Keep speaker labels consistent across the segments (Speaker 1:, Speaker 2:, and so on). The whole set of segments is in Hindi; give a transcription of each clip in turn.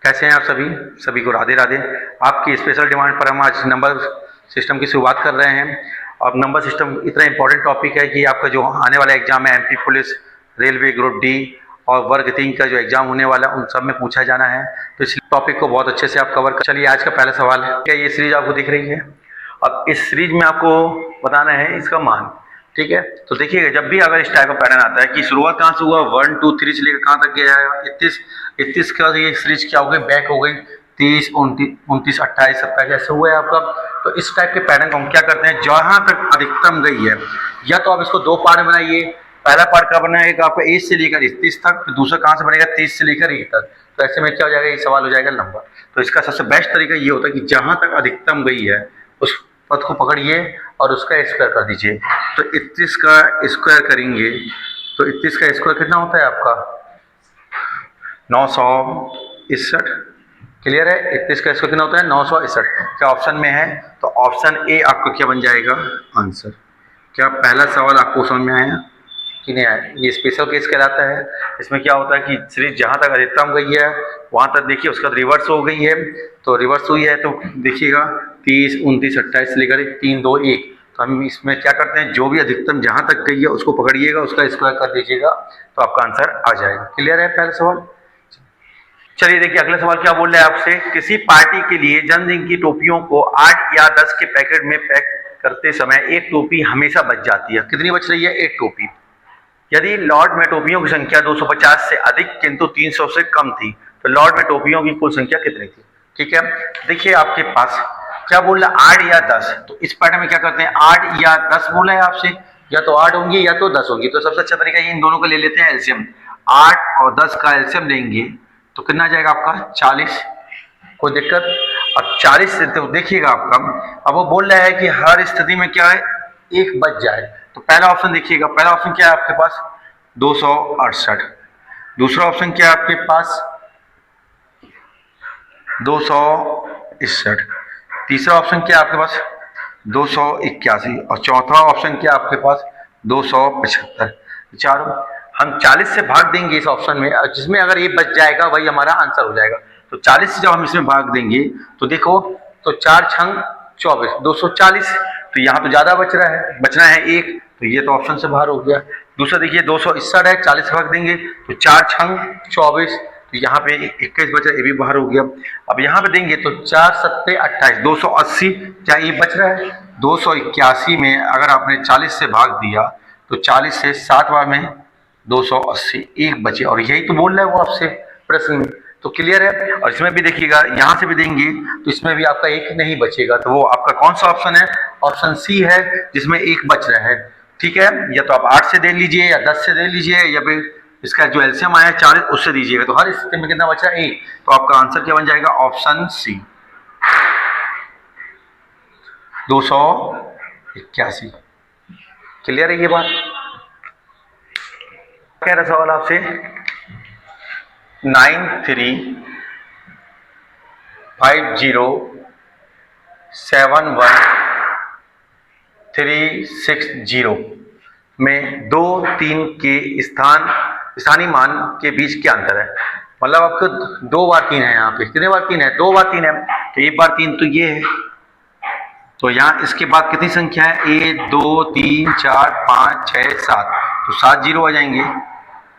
Speaker 1: कैसे हैं आप सभी? सभी को राधे राधे। आपकी स्पेशल डिमांड पर हम आज नंबर सिस्टम की शुरुआत कर रहे हैं। अब नंबर सिस्टम इतना इंपॉर्टेंट टॉपिक है कि आपका जो आने वाला एग्जाम है MP police, railway group D और वर्ग 3 का जो एग्जाम होने वाला है उन सब में पूछा जाना है, तो इस टॉपिक को बहुत अच्छे से आप कवर कर। चलिए आज का पहला सवाल है, क्या ये सीरीज आपको दिख रही है? अब इस सीरीज में आपको बताना है इसका मान। ठीक है, तो देखिएगा जब भी अगर इस टाइप का पैटर्न आता है कि शुरुआत कहाँ से हुआ, 1 2 3 से लेकर कहाँ तक गया है 31 का ये सीरीज क्या हो गई, बैक हो गई 30 29 28 27 ऐसे हुआ है आपका। तो इस टाइप के पैटर्न को हम क्या करते हैं, जहां तक अधिकतम गई है, या तो आप इसको दो पार्ट में बनाइए। पहला पार्ट का बनाएगा आपका 1 से लेकर 31 तक, फिर दूसरा कहाँ से बनेगा 30 से लेकर 1 तक। तो ऐसे में क्या हो जाएगा, ये सवाल हो जाएगा लंबा। तो इसका सबसे बेस्ट तरीका ये होता है कि जहां तक अधिकतम गई है उस पद को पकड़िए और उसका स्क्वायर कर दीजिए। तो 31 का स्क्वायर करेंगे तो 31 का स्क्वायर कितना होता है आपका 961। क्लियर है? 31 का स्क्वायर कितना होता है 961। क्या ऑप्शन में है? तो ऑप्शन ए आपका क्या बन जाएगा आंसर। क्या पहला सवाल आपको समझ में आया कि नहीं आया? ये स्पेशल केस कहलाता है। इसमें क्या होता है कि सीरीज जहां तक अधिकतम गई है वहां तक देखिए उसका रिवर्स हो गई है। तो रिवर्स हुई है तो देखिएगा 30 29 28 से लेकर 3 2 1। तो हम इसमें क्या करते हैं, जो भी अधिकतम जहां तक गई है उसको पकड़िएगा, उसका स्क्वायर कर दीजिएगा तो आपका आंसर आ जाएगा। क्लियर है पहला सवाल? चलिए देखिए अगला सवाल क्या बोल रहा है आपसे, किसी पार्टी के लिए जन्मदिन की टोपियों को 8 या 10 के पैकेट में पैक करते समय एक टोपी हमेशा बच जाती है। कितनी बच रही है? एक टोपी। यदि लॉट में टोपियों की संख्या 250 से अधिक किंतु 300 से कम थी तो लॉट में टोपियों की कुल संख्या कितनी थी? ठीक है, देखिए आपके पास क्या बोल रहा है 8 या 10। तो इस पैटर्न में क्या करते हैं, 8 या 10 बोला है आपसे, या तो 8 होंगी या तो 10 होंगी। तो सबसे अच्छा तरीका ये इन दोनों को ले लेते हैं एलसीएम। 8 और 10 का एलसीएम लेंगे तो कितना जाएगा आपका 40। कोई दिक्कत? अब 40 से तो देखिएगा आपका, अब वो बोल रहा है कि हर स्थिति में क्या है एक बच जाए। तो पहला ऑप्शन देखिएगा, पहला ऑप्शन क्या है आपके पास 268। दूसरा ऑप्शन क्या है आपके पास 261। तीसरा ऑप्शन क्या है आपके पास 281 और चौथा ऑप्शन क्या है आपके पास 275। चारों हम 40 से भाग देंगे इस ऑप्शन में, जिसमें अगर ये बच जाएगा वही हमारा आंसर हो जाएगा। तो 40 से जब हम इसमें भाग देंगे तो देखो, तो 4 छंग 24 240। तो यहाँ तो ज्यादा बचना है एक, तो ये तो ऑप्शन से बाहर हो गया। दूसरा देखिए 261 है, 40 से भाग देंगे तो 4 छंग 24, तो यहाँ पे 21 बचा, ये भी बाहर हो गया। अब यहाँ पे देंगे तो 4 सत्ते 28 280, क्या ये बच रहा है 281 में अगर आपने 40 से भाग दिया तो 40 से 7 बार में 280 एक बचे, और यही तो बोल रहा है वो आपसे प्रश्न में। तो क्लियर है? और इसमें भी देखिएगा यहां से भी देंगे तो इसमें भी आपका एक नहीं बचेगा। तो वो आपका कौन सा ऑप्शन है? ऑप्शन सी है, जिसमें एक बच रहा है। ठीक है, या तो आप 8 से दे लीजिए या 10 से दे लीजिए या फिर इसका जो एलसीएम आया 40 उससे दीजिएगा। तो हर स्थिति में कितना बचा है एक। तो आपका आंसर क्या बन जाएगा ऑप्शन सी 281। क्लियर है ये बात? कह रहा सवाल आपसे 935071 में 2 3 के स्थानीय मान के बीच क्या अंतर है? मतलब आपको 2 बार 3 है, यहाँ पे कितने बार 3 है? 2 बार 3 है। तो 1 बार 3 तो ये है, तो यहाँ इसके बाद कितनी संख्या है 1 2 3 4 5 6 7, तो 7 जीरो आ जाएंगे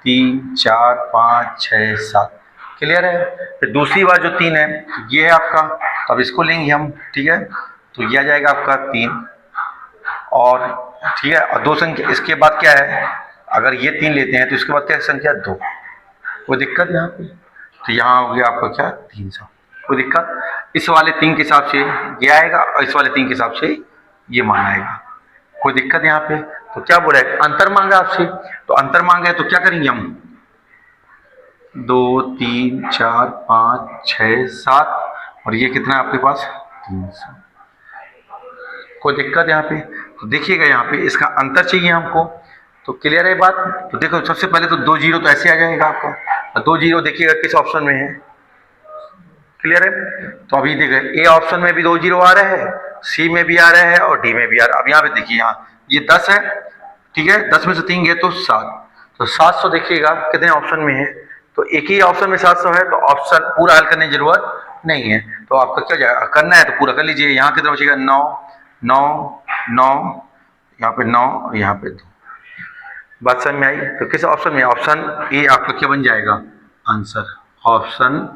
Speaker 1: 3 4 5 6 7। क्लियर है? फिर दूसरी बार जो 3 है ये है आपका, अब इसको लेंगे हम। ठीक है, तो ये आ जाएगा आपका 3 और ठीक है, और 2 संख्या इसके बाद क्या है, अगर ये 3 लेते हैं तो इसके बाद क्या संख्या 2। कोई दिक्कत यहाँ पे? तो यहाँ हो गया आपका क्या 300। कोई दिक्कत? इस वाले 3 के हिसाब से ये आएगा और इस वाले 3 के हिसाब से ये मान आएगा। कोई दिक्कत यहाँ पे? तो क्या बोला है, अंतर मांगा आपसे, तो अंतर मांगा है तो क्या करेंगे हम 2 3 4 5 6 7 और ये कितना है आपके पास 300। कोई दिक्कत यहाँ पे? तो देखिएगा यहाँ पे इसका अंतर चाहिए हमको। तो क्लियर है बात? तो देखो सबसे पहले तो 2 जीरो तो ऐसे आ जाएगा आपका, 2 जीरो देखिएगा किस ऑप्शन में है। क्लियर है? तो अभी देखिए ए ऑप्शन में भी 2 जीरो आ रहा है, सी में भी आ रहा है और डी में भी आ रहा है। अब यहाँ पे देखिए यहाँ ये 10 है, ठीक है, 10 में से 3 गए तो 7, तो 700 देखिएगा कितने ऑप्शन में है तो एक ही ऑप्शन में 700 है, तो ऑप्शन पूरा हल करने की जरूरत नहीं है। तो आपका क्या जाएगा, करना है तो पूरा कर लीजिए। यहाँ कितना बचेगा, 9 9 9, यहाँ पे 9 और यहाँ पे 2। बात समझ में आई? तो किस ऑप्शन में, ऑप्शन ए आपका क्या बन जाएगा आंसर, ऑप्शन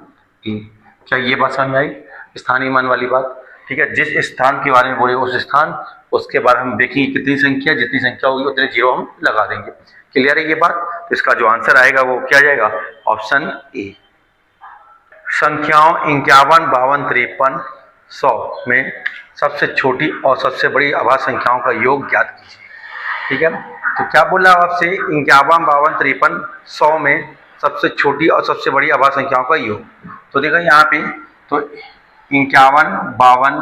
Speaker 1: ए। क्या ये बात समझ में आई, स्थानीय मान वाली बात? ठीक है, जिस स्थान के बारे में बोले उस स्थान, उसके बाद हम देखेंगे कितनी संख्या, जितनी संख्या होगी उतने जीरो हम लगा देंगे। क्लियर है ये बात? तो इसका जो आंसर आएगा वो क्या जाएगा, ऑप्शन ए। संख्याओं 51, 52, 53, 100 में सबसे छोटी और सबसे बड़ी अभाज्य संख्याओं का योग ज्ञात कीजिए। ठीक है, तो क्या बोला आपसे, 51, 52, 53, 100 में सबसे छोटी और सबसे बड़ी अभाज्य संख्याओं का योग। तो देखो यहाँ पे, तो 51, 52,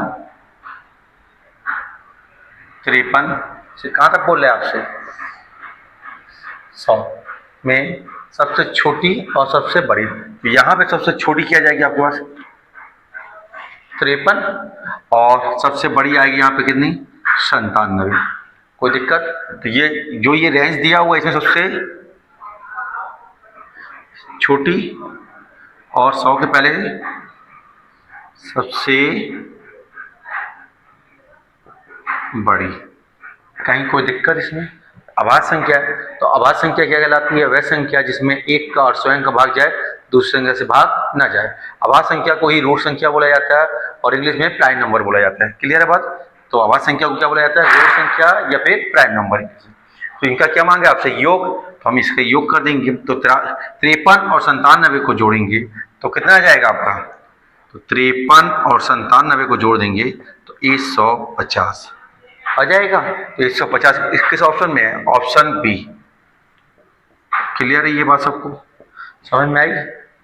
Speaker 1: 53 से कहाँ तक बोल रहे हैं आपसे, 100 में सबसे छोटी और सबसे बड़ी। यहाँ पे सबसे छोटी क्या जाएगी आपके पास, 53, और सबसे बड़ी आएगी यहाँ पे कितनी, 97। कोई दिक्कत? तो ये जो ये रेंज दिया हुआ है इसमें सबसे छोटी और 100 के पहले सबसे बड़ी, कहीं कोई दिक्कत इसमें? अभाज्य संख्या है, तो अभाज्य संख्या क्या कहलाती है, वह संख्या जिसमें एक का और स्वयं का भाग जाए, दूसरी संख्या से भाग ना जाए। अभाज्य संख्या को ही रूट संख्या बोला जाता है और इंग्लिश में प्राइम नंबर बोला जाता है। क्लियर है बात? तो अभाज्य संख्या को क्या बोला जाता है, रूट संख्या या फिर प्राइम नंबर। तो इनका क्या मांगे आपसे, योग, तो हम इसका योग कर देंगे। तो 53 और 97 को जोड़ेंगे तो कितना आ जाएगा आपका, तो 53 और 97 को जोड़ देंगे तो 150 आ जाएगा। तो 150 किस ऑप्शन में है, ऑप्शन बी। क्लियर है ये बात, सबको समझ में आई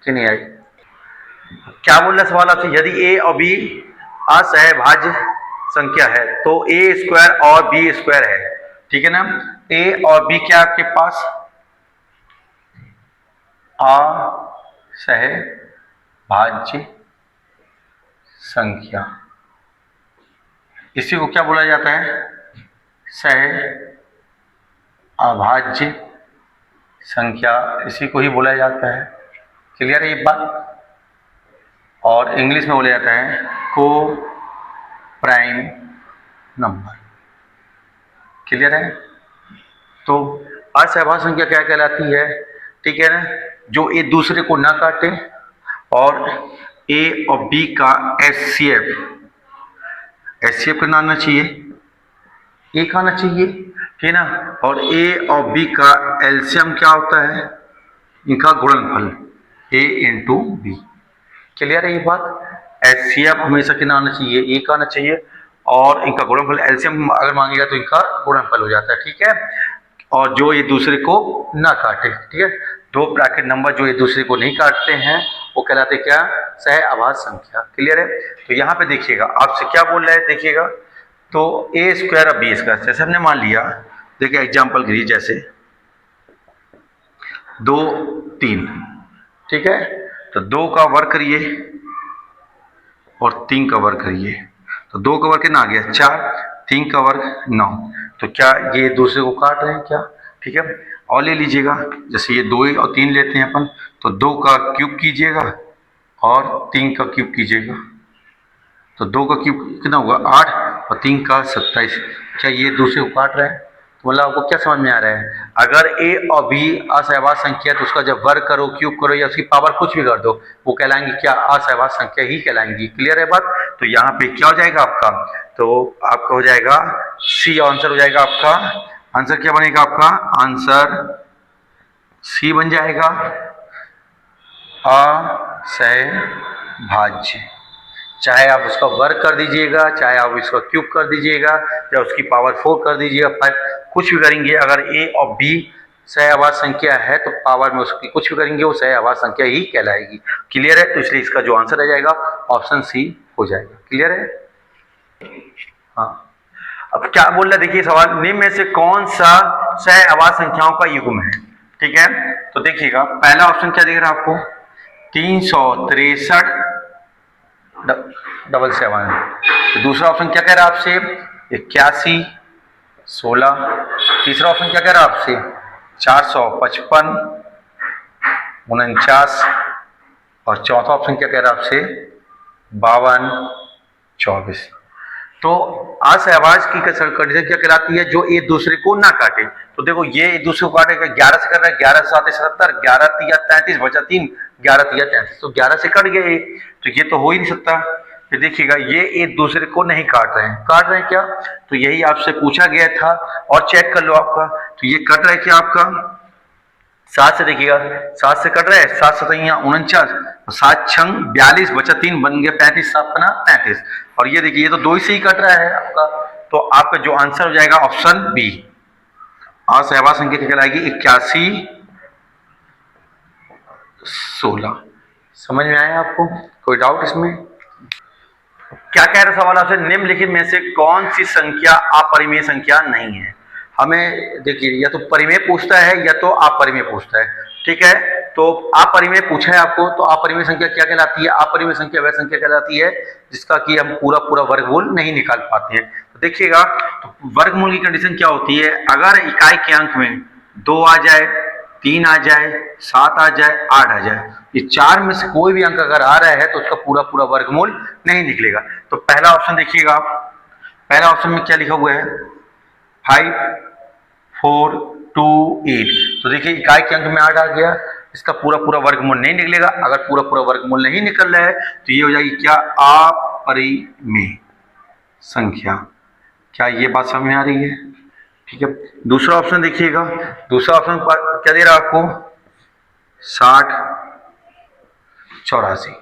Speaker 1: कि नहीं आई? क्या बोल रहा है सवाल आपसे, यदि ए और बी असहभाज्य संख्या है तो ए स्क्वायर और बी स्क्वायर है। ठीक है ना, ए और बी क्या आपके पास असहभाज्य संख्या, इसी को क्या बोला जाता है, सहअभाज्य संख्या, इसी को ही बोला जाता है। क्लियर है ये बात? और इंग्लिश में बोला जाता है को प्राइम नंबर। क्लियर है? तो असहभाज्य संख्या क्या कहलाती है, ठीक है ना, जो एक दूसरे को ना काटे और ए और बी का एचसीएफ कितना आना चाहिए, एक आना चाहिए, ठीक है ना, और ए और बी का एलसीएम क्या होता है, इनका गुणनफल ए इंटू बी। क्लियर है ये बात? एचसीएफ हमेशा कितना आना चाहिए, एक आना चाहिए, और इनका गुणनफल एलसीएम अगर मांगेगा तो इनका गुणनफल हो जाता है। ठीक है, और जो ये दूसरे को ना काटे, ठीक है, दो ब्रैकेट नंबर जो एक दूसरे को नहीं काटते हैं वो कहलाते क्या, सहअभाज्य संख्या। क्लियर है? तो यहाँ पे देखिएगा आपसे क्या बोल रहा है, देखिएगा, तो ए स्क्वायर और बी स्क्वायर, जैसे हमने मान लिया, देखिए एग्जाम्पल के लिए, जैसे 2 3, ठीक है, तो 2 का वर्ग करिए और 3 का वर्ग करिए, तो 2 का वर्ग कितना आ गया 4, 3 का वर्ग 9। तो क्या ये दूसरे को काट रहे हैं क्या? ठीक है, और ले लीजिएगा, जैसे ये 2 और 3 लेते हैं अपन, तो 2 का क्यूब कीजिएगा और 3 का क्यूब कीजिएगा, तो 2 का क्यूब कितना होगा 8 और 3 का 27। क्या ये दूसरे को काट रहे हैं? तो मतलब आपको क्या समझ में आ रहा है, अगर ए और बी असहभाज्य संख्या तो उसका जब वर्ग करो, क्यूब करो या उसकी पावर कुछ भी कर दो, वो कहलाएंगी क्या, असहभाज्य संख्या ही कहलाएंगी। क्लियर है बात? तो यहाँ पे क्या हो जाएगा आपका, तो आपका हो जाएगा सी आंसर हो जाएगा आपका। आंसर क्या बनेगा आपका, आंसर सी बन जाएगा, असहभाज्य। चाहे आप उसका वर्ग कर दीजिएगा, चाहे आप इसका क्यूब कर दीजिएगा, या उसकी पावर 4 कर दीजिएगा, 5, कुछ भी करेंगे, अगर ए और बी सहअभाज्य संख्या है तो पावर में उसकी कुछ भी करेंगे वो सहअभाज्य संख्या ही कहलाएगी। क्लियर है? तो इसलिए इसका जो आंसर आ जाएगा ऑप्शन सी हो जाएगा। क्लियर है? हाँ, अब क्या बोल रहा है देखिए सवाल, निम्न में से कौन सा सहअभाज्य संख्याओं का युग्म है? ठीक है, तो देखिएगा पहला ऑप्शन क्या दिख रहा है आपको, 363 777। तो दूसरा ऑप्शन क्या कह रहा है आपसे, 81 16। तीसरा ऑप्शन क्या कह रहा है आपसे, 455 49 और चौथा ऑप्शन क्या कह रहा है आपसे 52 24। तो असहवाज की कंडीशन क्या कहलाती है, जो एक दूसरे को ना काटे। तो देखो ये एक दूसरे को काटेगा, 11 से कर रहा है, 11 से 7 77, 11 तिया 33 बचा 3, 11 तिया 33, तो 11 से कट गया ये, तो ये तो हो ही नहीं सकता। फिर देखिएगा ये एक दूसरे को नहीं काट रहे हैं, काट रहे हैं क्या, तो यही आपसे पूछा गया था। और चेक कर लो आपका, तो ये कट रहा है क्या आपका 7 से, देखिएगा 7 से कट रहा है, 7 सतैया 49, 7 छंग 42 बचा 3 बन गया 35, 7 पना 35। और ये देखिए ये तो 2 ही से ही कट रहा है आपका, तो आपका जो आंसर हो जाएगा ऑप्शन बी। असहवाज संख्या क्या कहलाएगी 81 16। समझ में आया आपको, कोई डाउट इसमें? क्या कह रहा सवाल आपसे, निम्नलिखित में से कौन सी संख्या अपरिमेय संख्या नहीं है। हमें देखिए या तो परिमेय पूछता है या तो अपरिमेय पूछता है, ठीक है। तो अपरिमेय पूछा है आपको, तो अपरिमेय संख्या क्या कहलाती है, अपरिमेय संख्या वह संख्या कहलाती है जिसका कि हम पूरा पूरा वर्गमूल नहीं निकाल पाते हैं। तो देखिएगा तो वर्गमूल की कंडीशन क्या होती है, अगर इकाई के अंक में 2 आ जाए, 3 आ जाए, 7 आ जाए, 8 आ जाए, ये 4 में से कोई भी अंक अगर आ रहा है तो उसका पूरा पूरा वर्गमूल नहीं निकलेगा। तो पहला ऑप्शन देखिएगा आप, पहला ऑप्शन में क्या लिखा हुआ है 5 4 2 8। तो देखिए इकाई के अंक में 8 आ गया, इसका पूरा पूरा वर्गमूल नहीं निकलेगा। अगर पूरा पूरा वर्गमूल नहीं निकल रहा है तो ये हो जाएगी क्या अपरिमेय संख्या। क्या ये बात समझ में आ रही है? ठीक है। दूसरा ऑप्शन देखिएगा, दूसरा ऑप्शन क्या दे रहा है आपको 60 84,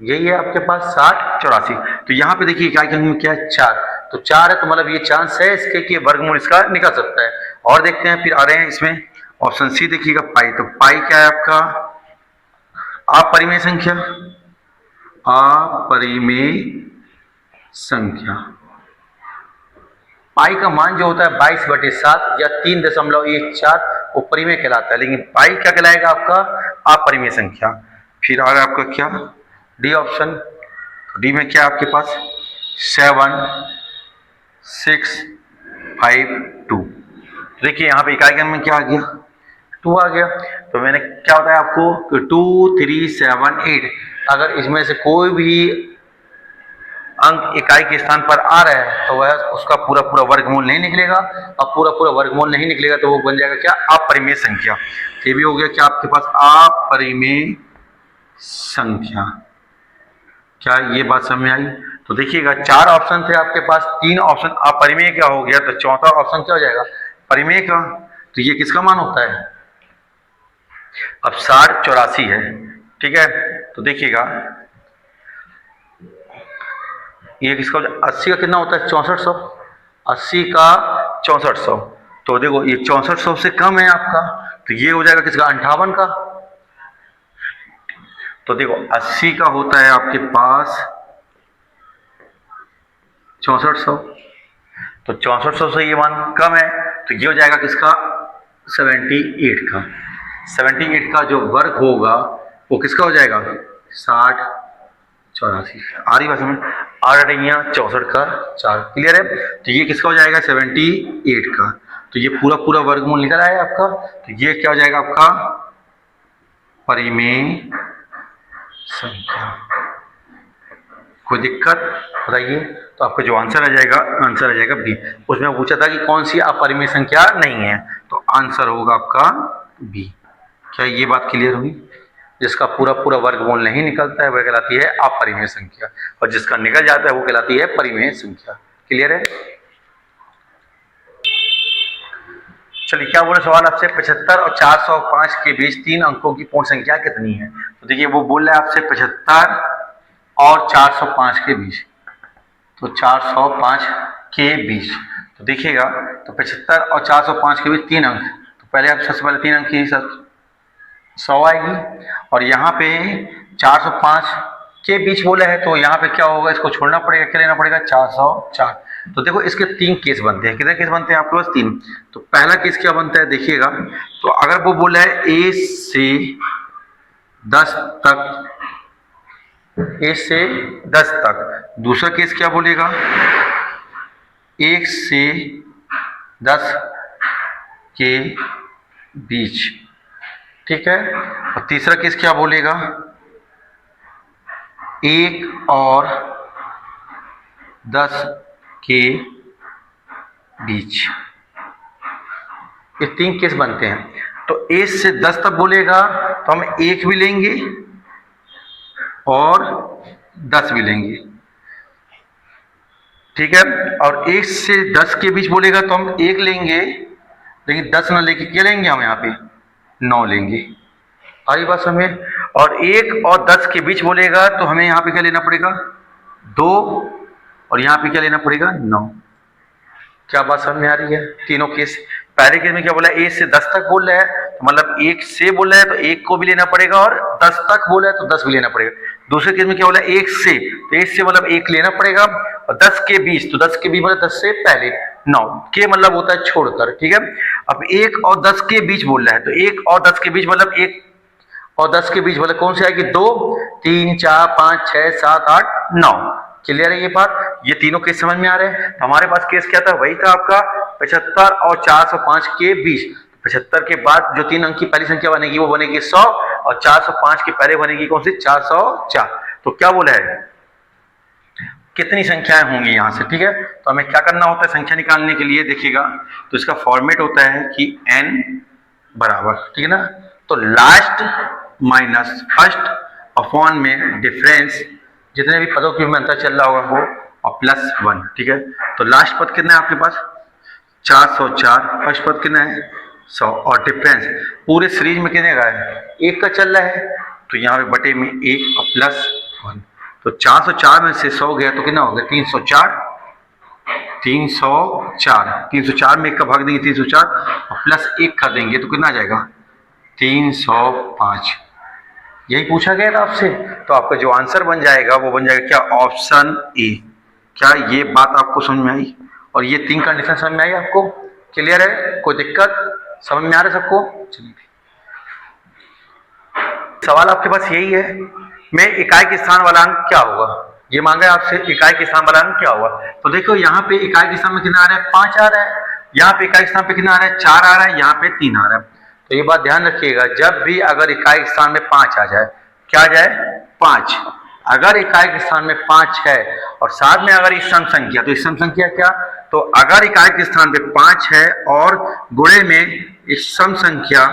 Speaker 1: यही है आपके पास 60 84। तो यहाँ पे देखिए इकाई के अंक में क्या है 4, तो 4 है, तो मतलब ये चांस है इसके कि वर्गमूल इसका निकल सकता है। और देखते हैं फिर आ रहे हैं इसमें ऑप्शन सी देखिएगा पाई। तो पाई क्या है आपका अपरिमेय संख्या, अपरिमेय संख्या। पाई का मान जो होता है 22/7 या 3.14 वो परिमेय कहलाता है, लेकिन पाई क्या कहलाएगा आपका अपरिमेय संख्या। फिर आ रहा है आपका क्या डी ऑप्शन, डी में क्या आपके पास 7 6 5 2। देखिए यहाँ पे इकाई के अंक में क्या आ गया 2 आ गया। तो मैंने क्या बताया आपको कि 2 3 7 8, अगर इसमें से कोई भी अंक इकाई के स्थान पर आ रहा है तो वह उसका पूरा पूरा वर्गमूल नहीं निकलेगा। अब पूरा पूरा वर्गमूल नहीं निकलेगा तो वो बन जाएगा क्या अपरिमेय संख्या। ये भी हो गया क्या आपके पास अपरिमेय संख्या। क्या ये बात समझ में आई? तो देखिएगा 4 ऑप्शन थे आपके पास, 3 ऑप्शन अपरिमेय का हो गया, तो चौथा ऑप्शन क्या हो जाएगा परिमेय का। तो ये किसका मान होता है अब 60 84 है, ठीक है। तो देखिएगा ये किसका 80 का कितना होता है 6400, 80 का 6400। तो देखो ये 6400 से कम है आपका, तो ये हो जाएगा किसका 58 का। तो देखो 80 का होता है आपके पास 6400, तो 6400 से ये मान कम है, तो ये हो जाएगा किसका 78 का। 78 का जो वर्ग होगा वो किसका हो जाएगा 60 84। आ रही बात समझ, 8 64 का 4, क्लियर है। तो ये किसका हो जाएगा 78 का। तो ये पूरा पूरा वर्गमूल निकल आया आपका, तो ये क्या हो जाएगा आपका परिमेय संख्या। कोई दिक्कत बताइए? तो आपका जो आंसर आ जाएगा बी। उसमें पूछा था कि कौन सी अपरिमेय संख्या नहीं है, तो आंसर होगा आपका बी। क्या ये बात क्लियर हुई? जिसका पूरा पूरा वर्गमूल नहीं निकलता है वह कहलाती है अपरिमेय संख्या, और जिसका निकल जाता है वो कहलाती है परिमेय संख्या। क्लियर है? चलिए क्या बोले सवाल आपसे 75 और 405 के बीच 3 अंकों की पूर्ण संख्या कितनी है। तो देखिए वो बोल रहा है आपसे 75 और 405 के बीच, तो 405 के बीच। तो देखिएगा तो 75 और 405 के बीच 3 अंक, तो पहले आप सबसे पहले 3 अंक की 100 आएगी, और यहाँ पे 405 के बीच बोले हैं तो यहाँ पे क्या होगा, इसको छोड़ना पड़ेगा, क्या लेना पड़ेगा 404। तो देखो इसके 3 केस बनते हैं, कितने केस बनते हैं आपके पास 3। तो पहला केस क्या बनता है देखिएगा, तो अगर वो बोला है A से 10 तक, A से 10 तक, दूसरा केस क्या बोलेगा 1 से 10 के बीच, ठीक है। और तीसरा केस क्या बोलेगा, 1 और 10 के बीच। ये 3 केस बनते हैं। तो 1 से 10 तक बोलेगा तो हम 1 भी लेंगे और 10 भी लेंगे, ठीक है। और 1 से 10 के बीच बोलेगा तो हम 1 लेंगे, लेकिन 10 न लेके क्या लेंगे हम यहाँ पे 9 लेंगे। आई बात समझ में। और 1 और 10 के बीच बोलेगा तो हमें यहाँ पे क्या लेना पड़ेगा 2, और यहाँ पे क्या लेना पड़ेगा 9। क्या बात समझ में आ रही है। तीनों केस, पहले केस में क्या बोला 1 से 10 तक बोल रहा है, तो मतलब 1 से बोल रहा है तो 1 को भी लेना पड़ेगा, और 10 तक बोला है तो 10 भी लेना पड़ेगा। दूसरे केस में क्या बोला 1 से, तो 1 से मतलब 1 लेना पड़ेगा, और 10 के बीच, तो 10 के बीच मतलब 10 से पहले 9 के मतलब होता है छोड़कर, ठीक है। अब 1 और 10 के बीच बोल रहा है, तो 1 और 10 के बीच मतलब 1 और 10 के बीच मतलब कौन सी आएगी 2, 3, 4, 5, 6, 7, 8, 9। क्लियर है ये बात। ये तीनों केस समझ में आ रहे हैं। तो हमारे पास केस क्या था, वही था आपका 75 और 405 के बीच। 75 के बाद जो 3 अंक की पहली संख्या बनेगी वो बनेगी 100, और 405 के पहले बनेगी कौन सी 404। तो क्या बोला है कितनी संख्याएं होंगी यहां से, ठीक है। तो हमें क्या करना होता है संख्या निकालने के लिए, देखिएगा तो इसका फॉर्मेट होता है कि n बराबर, ठीक है ना, तो लास्ट माइनस फर्स्ट अपॉन में डिफरेंस जितने भी पदों के में अंतर चल रहा होगा वो, और +1, ठीक है। तो लास्ट पद कितना है आपके पास 404, फर्स्ट पद कितना है 100, और डिफरेंस पूरे सीरीज में कितने का है 1 का चल रहा है, तो यहाँ पे बटे में 1 और +1। तो 404 में से 100 गया तो कितना हो गया 304, 304 में 1 का भाग देंगे 304, और +1 कर देंगे तो कितना आ जाएगा 305। यही पूछा गया था आपसे। तो आपका जो आंसर बन जाएगा वो बन जाएगा क्या ऑप्शन ए। क्या ये बात आपको समझ में आई, और ये 3 कंडीशन समझ में आई आपको, क्लियर है, कोई दिक्कत समझ में आ रहा है सबको। चलिए सवाल आपके पास यही है, में इकाई के स्थान वाला अंक क्या होगा, ये मांगा है आपसे इकाई के स्थान वाला अंक क्या होगा। तो देखो यहाँ पे इकाई के स्थान में कितना आ रहा है 5 आ रहा है, यहाँ पे इकाई के स्थान पे कितना आ रहा है 4 आ रहा है, यहाँ पे 3 आ रहा है। तो ये बात ध्यान रखिएगा, जब भी अगर इकाई के स्थान में 5 आ जाए, क्या आ जाए 5, अगर इकाई के स्थान में 5 है और साथ में अगर इस सम संख्या, तो इस सम संख्या क्या, तो अगर इकाई के स्थान पे 5 है और गुणे में इस सम संख्या,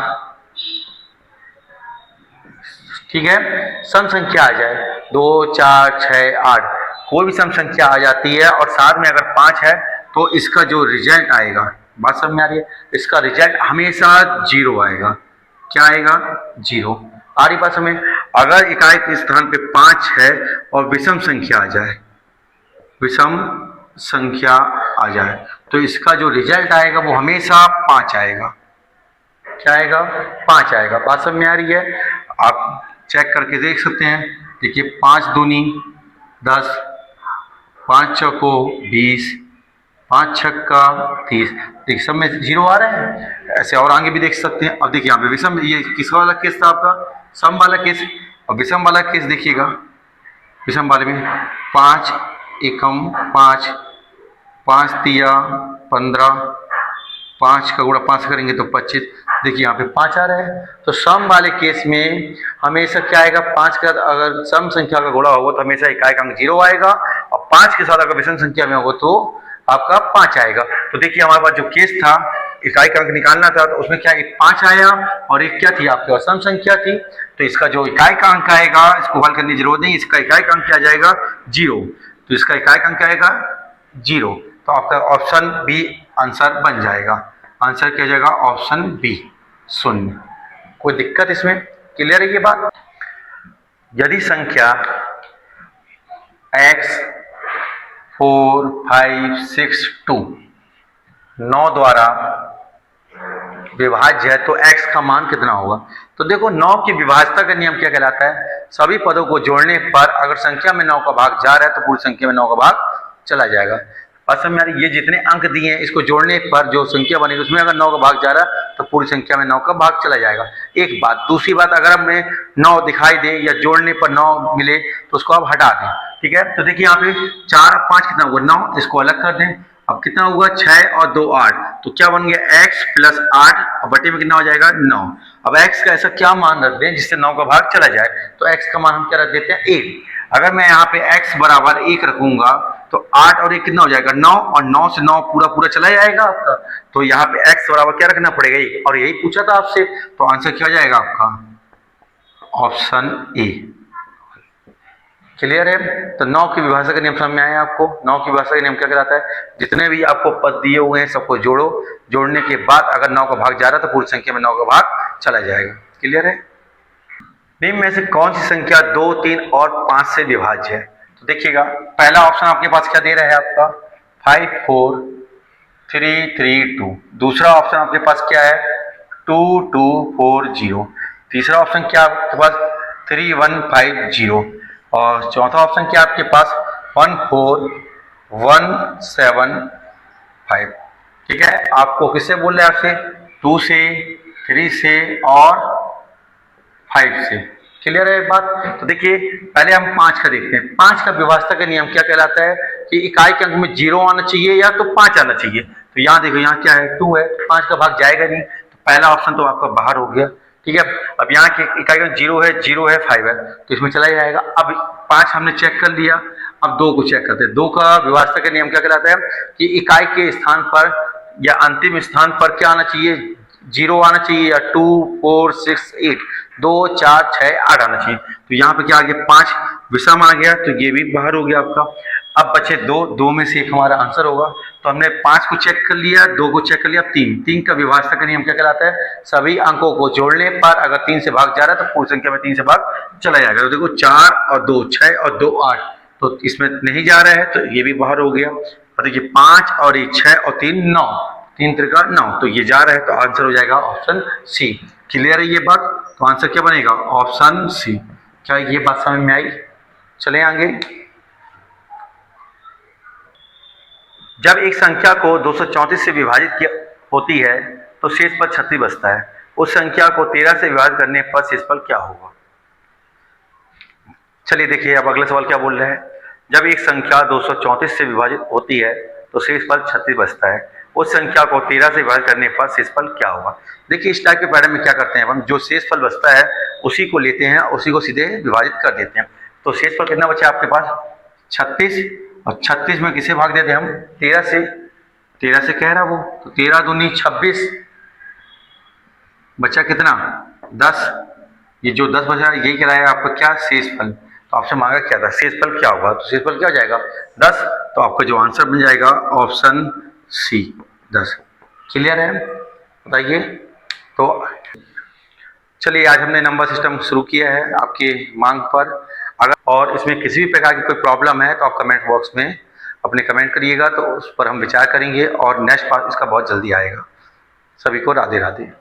Speaker 1: ठीक है, सम संख्या आ जाए 2, 4, 6, 8, कोई भी सम संख्या आ जाती है और साथ में अगर 5 है, तो इसका जो रिजल्ट आएगा, बात समझ में आ रही है, इसका रिजल्ट हमेशा 0 आएगा। क्या आएगा 0। आ रही बात समझ। अगर इकाई के स्थान पे 5 है और विषम संख्या आ जाए, विषम संख्या आ जाए, तो इसका जो रिजल्ट आएगा वो हमेशा 5 आएगा। क्या आएगा 5 आएगा। बात समझ में आ रही है। आप चेक करके देख सकते हैं। देखिए 5 दूनी 10, 5 चौको 20, 5 छक्का 30। देखिए सब में 0 आ रहा है। ऐसे और आगे भी देख सकते हैं। अब देखिए यहाँ पे विषम, ये किसका वाला केस था आपका सम वाला केस, और विषम वाला केस देखिएगा। विषम वाले में 5 एकम 5, 5 तिया 15, 5 का गुणा 5 करेंगे तो 25। देखिए यहाँ पे 5 आ रहा है। तो सम वाले केस में हमेशा क्या आएगा 5 का अगर सम संख्या का गुणा होगा तो हमेशा इकाई का अंक 0 आएगा, और 5 के साथ अगर विषम संख्या में होगा तो आपका 5 आएगा। तो देखिए हमारे पास जो केस था इकाई का अंक निकालना था, तो उसमें क्या एक 5 आया और एक क्या थी आपके पास सम संख्या थी। तो इसका जो इकाई का अंक आएगा, इसको हल करने की जरूरत नहीं, इसका इकाई का अंक क्या जाएगा 0। तो इसका इकाई का अंक क्या आएगा 0। तो आपका ऑप्शन बी आंसर बन जाएगा। आंसर क्या जाएगा ऑप्शन बी 0। कोई दिक्कत इसमें, क्लियर है ये बात। यदि संख्या x 4, 5, 6, 2 9 द्वारा विभाज्य है तो x का मान कितना होगा। तो देखो 9 की विभाज्यता का नियम क्या कहलाता है, सभी पदों को जोड़ने पर अगर संख्या में 9 का भाग जा रहा है तो पूरी संख्या में 9 का भाग चला जाएगा। असल में ये जितने अंक दिए हैं इसको जोड़ने पर जो संख्या बनेगी उसमें अगर 9 का भाग जा रहा है तो पूरी संख्या में 9 का भाग चला जाएगा। एक बात। दूसरी बात, अगर हमें 9 दिखाई दे या जोड़ने पर 9 मिले तो उसको आप हटा दें, ठीक है। तो देखिए यहाँ पे 4 और 5 कितना हुआ 9, इसको अलग कर दें। अब कितना हुआ 6 और 2 8, तो क्या बन गया x प्लस 8 और बटे में कितना हो जाएगा 9। अब x का ऐसा क्या मान रख दें जिससे 9 का भाग चला जाए, तो x का मान हम क्या रख देते हैं 1। अगर मैं यहाँ पे x बराबर 1 रखूंगा तो 8 और 1 कितना हो जाएगा 9, और 9 से 9 पूरा पूरा चला जाएगा आपका। तो यहाँ पे x बराबर क्या रखना पड़ेगा 1, और यही पूछा था आपसे, तो आंसर क्या हो जाएगा आपका ऑप्शन ए। क्लियर है? तो 9 की विभाजक का नियम समझ में आया आपको? 9 की विभाजक का नियम क्या कहलाता है? जितने भी आपको पद दिए हुए हैं सबको जोड़ो, जोड़ने के बाद अगर 9 का भाग जा रहा है तो पूरी संख्या में 9 का भाग चला जाएगा। क्लियर है? निम्न में से कौन सी संख्या 2, 3 और 5 से विभाज्य है? तो देखिएगा, पहला ऑप्शन आपके पास क्या दे रहा है आपका 5, 4, 3, 3, 2। दूसरा ऑप्शन आपके पास क्या है 2, 2, 4, 0। तीसरा ऑप्शन क्या आपके पास 3, 1, 5, 0। और चौथा ऑप्शन क्या आपके पास 1, 4, 1, 7, 5। ठीक है, आपको किससे बोल रहे हैं आपसे 2 से, 3 से और 5 से। क्लियर है बात? तो देखिए पहले हम 5 का देखते हैं। 5 का विभाजक का नियम क्या कहलाता है कि इकाई के अंक में 0 आना चाहिए या तो 5 आना चाहिए। तो यहाँ देखो, यहाँ क्या है 2 है, 5 का भाग जाएगा नहीं, तो पहला ऑप्शन तो आपका बाहर हो गया। ठीक है, अब यहाँ के इकाई का 0 है, 0 है, 5 है, तो इसमें चला जाएगा। अब 5 हमने चेक कर लिया, अब 2 को चेक करते हैं। 2 का विभाजक का नियम क्या कहलाता है कि इकाई के स्थान पर या अंतिम स्थान पर क्या आना चाहिए 0 आना चाहिए, या 2, 4, 6, 8, 2, 4, 6, 8 आना चाहिए। तो यहाँ पे क्या आ गया 5 विषम आ गया, तो ये भी बाहर हो गया आपका। अब बचे 2 में से एक हमारा आंसर होगा। तो हमने 5 को चेक कर लिया, 2 को चेक कर लिया, 3 का विभाजक का नियम क्या कहलाता है? सभी अंकों को जोड़ने पर अगर 3 से भाग जा रहा है तो पूरी संख्या में 3 से भाग चला जाएगा। तो देखो 4 और 2 6 और 2 8, तो इसमें नहीं जा रहा है तो ये भी बाहर हो गया। और देखिए 5 और 6 और 3 9, 3 त्रिका 9, तो ये जा रहा है, तो आंसर हो जाएगा ऑप्शन सी। क्लियर है ये बात? तो आंसर क्या बनेगा ऑप्शन सी। क्या ये बात समझ में आई? चले आगे। जब एक संख्या को 234 से विभाजित होती है तो शेषफल 36 बचता है। उस संख्या को 13 से विभाजित करने पर शेषफल क्या होगा? चलिए देखिए, अब अगला सवाल क्या बोल रहे हैं। जब एक संख्या 234 से विभाजित होती है तो शेषफल 36 बचता है। उस संख्या को 13 से विभाजित करने पर शेषफल क्या होगा? देखिए इस टाइप के पैटर्न में क्या करते हैं हम, जो शेषफल बचता है उसी को लेते हैं, उसी को सीधे विभाजित कर देते हैं। तो शेषफल कितना बचा आपके पास 36, और 36 में किसे भाग देते हैं हम 13 से। 13 से कह रहा वो, तो 13 दूनी 26, बचा कितना 10। ये जो 10 बचा यही कहलाएगा आपका क्या शेषफल। तो आपसे मांगा क्या था शेषफल क्या होगा, तो शेषफल क्या हो जाएगा 10। तो आपका जो आंसर बन जाएगा ऑप्शन सी 10। क्लियर है? बताइए। तो चलिए आज हमने नंबर सिस्टम शुरू किया है आपकी मांग पर। अगर और इसमें किसी भी प्रकार की कोई प्रॉब्लम है तो आप कमेंट बॉक्स में अपने कमेंट करिएगा, तो उस पर हम विचार करेंगे और नेक्स्ट पार्ट इसका बहुत जल्दी आएगा। सभी को राधे राधे।